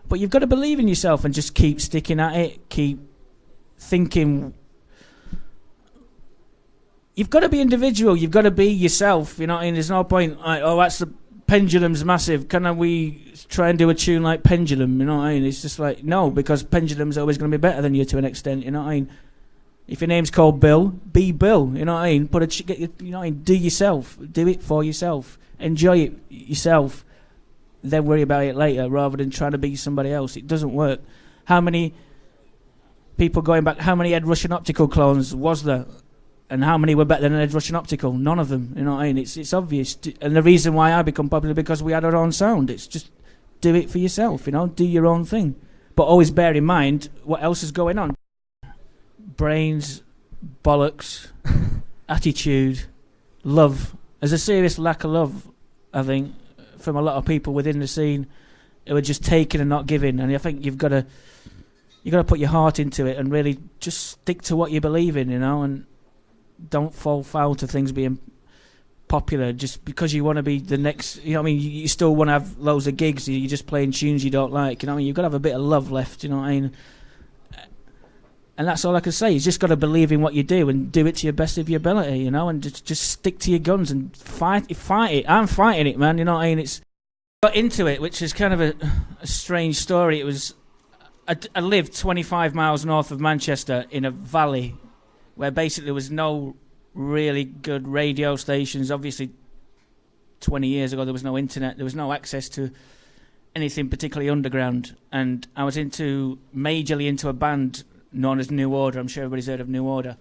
But you've got to believe in yourself and just keep sticking at it, keep thinking. You've got to be individual. You've got to be yourself. You know what I mean? There's no point, like, oh, that's the Pendulum's massive. Can we try and do a tune like Pendulum? You know what I mean? It's just like, no, because Pendulum's always going to be better than you to an extent. You know what I mean? If your name's called Bill, be Bill. You know what I mean? You know what I mean? Do yourself. Do it for yourself. Enjoy it yourself. Then worry about it later, rather than trying to be somebody else. It doesn't work. How many people going back? How many Ed Russian Optical clones was there? And how many were better than Ed Russian Optical? None of them. You know what I mean? It's obvious. And the reason why I become popular because we had our own sound. It's just do it for yourself. You know, do your own thing, but always bear in mind what else is going on. Brains, bollocks, attitude, love. There's a serious lack of love, I think, from a lot of people within the scene who are just taking and not giving. And I think you've got to put your heart into it and really just stick to what you believe in, you know, and don't fall foul to things being popular just because you want to be the next. You know what I mean? You still want to have loads of gigs. You're just playing tunes you don't like. You know what I mean? You've got to have a bit of love left. You know what I mean? And that's all I can say. You just got to believe in what you do and do it to your best of your ability, you know, and just stick to your guns and fight it. I'm fighting it, man. You know what I mean? It's got into it, which is kind of a strange story. It was I lived 25 miles north of Manchester in a valley where basically there was no really good radio stations. Obviously, 20 years ago there was no internet. There was no access to anything particularly underground. And I was majorly into a band known as New Order. I'm sure everybody's heard of New Order.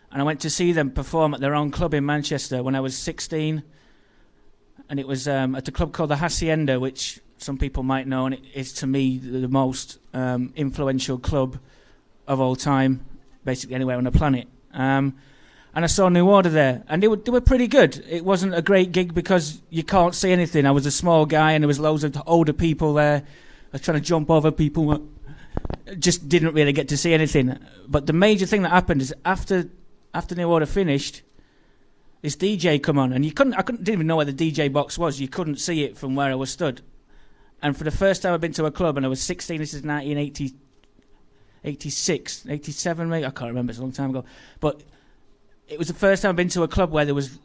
And I went to see them perform at their own club in Manchester when I was 16. And it was at a club called the Hacienda, which some people might know, and it is to me the most influential club of all time, basically anywhere on the planet. And I saw New Order there, and they were pretty good. It wasn't a great gig because you can't see anything. I was a small guy, and there was loads of older people there. I was trying to jump over people. Just didn't really get to see anything. But the major thing that happened is after New Order finished, this DJ come on, and didn't even know where the DJ box was. You couldn't see it from where I was stood. And for the first time I've been to a club, and I was 16. This is 1986, 87 maybe. I can't remember. It's a long time ago. But it was the first time I've been to a club where there was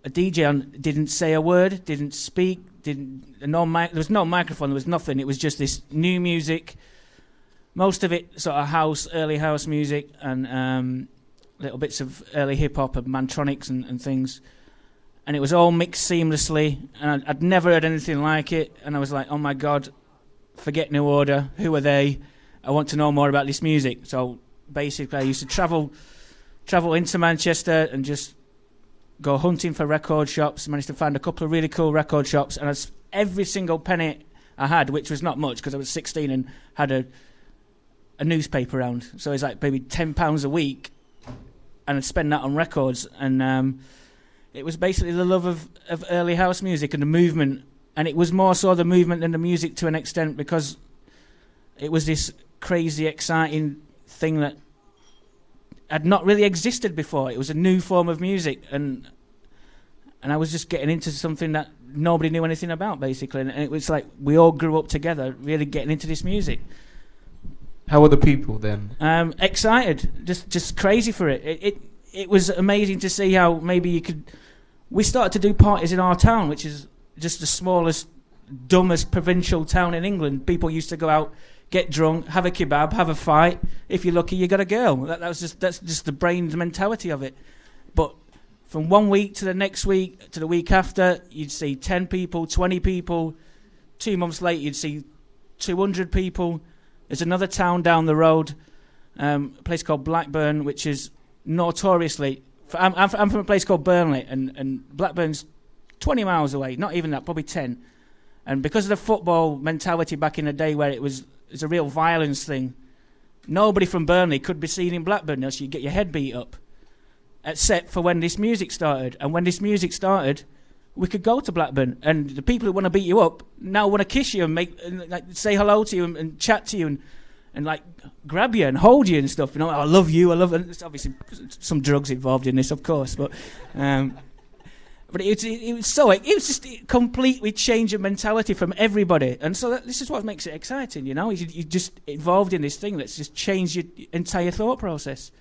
a DJ on, didn't say a word, didn't speak, there was no microphone, there was nothing. It was just this new music. Most of it sort of early house music, and little bits of early hip-hop and Mantronics and things. And it was all mixed seamlessly, and I'd never heard anything like it. And I was like, oh my God, forget New Order. Who are they? I want to know more about this music. So basically I used to travel into Manchester and just go hunting for record shops. Managed to find a couple of really cool record shops, and every single penny I had, which was not much because I was 16 and had a newspaper round, so it's like maybe £10 a week, and I'd spend that on records. And it was basically the love of early house music and the movement, and it was more so the movement than the music to an extent, because it was this crazy exciting thing that had not really existed before. It was a new form of music, and I was just getting into something that nobody knew anything about, basically, and it was like we all grew up together really getting into this music. How were the people then? Excited, just crazy for it. It was amazing to see how maybe we started to do parties in our town, which is just the smallest, dumbest provincial town in England. People used to go out, get drunk, have a kebab, have a fight. If you're lucky, you got a girl. That's just the brain mentality of it. But from one week to the next week to the week after, you'd see 10 people, 20 people. 2 months later, you'd see 200 people. There's another town down the road, a place called Blackburn, which is notoriously... I'm from a place called Burnley, and Blackburn's 20 miles away, not even that, probably 10. And because of the football mentality back in the day where it's a real violence thing, nobody from Burnley could be seen in Blackburn, else you'd get your head beat up, except for when this music started. And when this music started, we could go to Blackburn, and the people who want to beat you up now want to kiss you and say hello to you and chat to you and like grab you and hold you and stuff. You know, I love you. And there's obviously some drugs involved in this, of course, but But it was just completely change of mentality from everybody, and so this is what makes it exciting, you know. You're just involved in this thing that's just changed your entire thought process.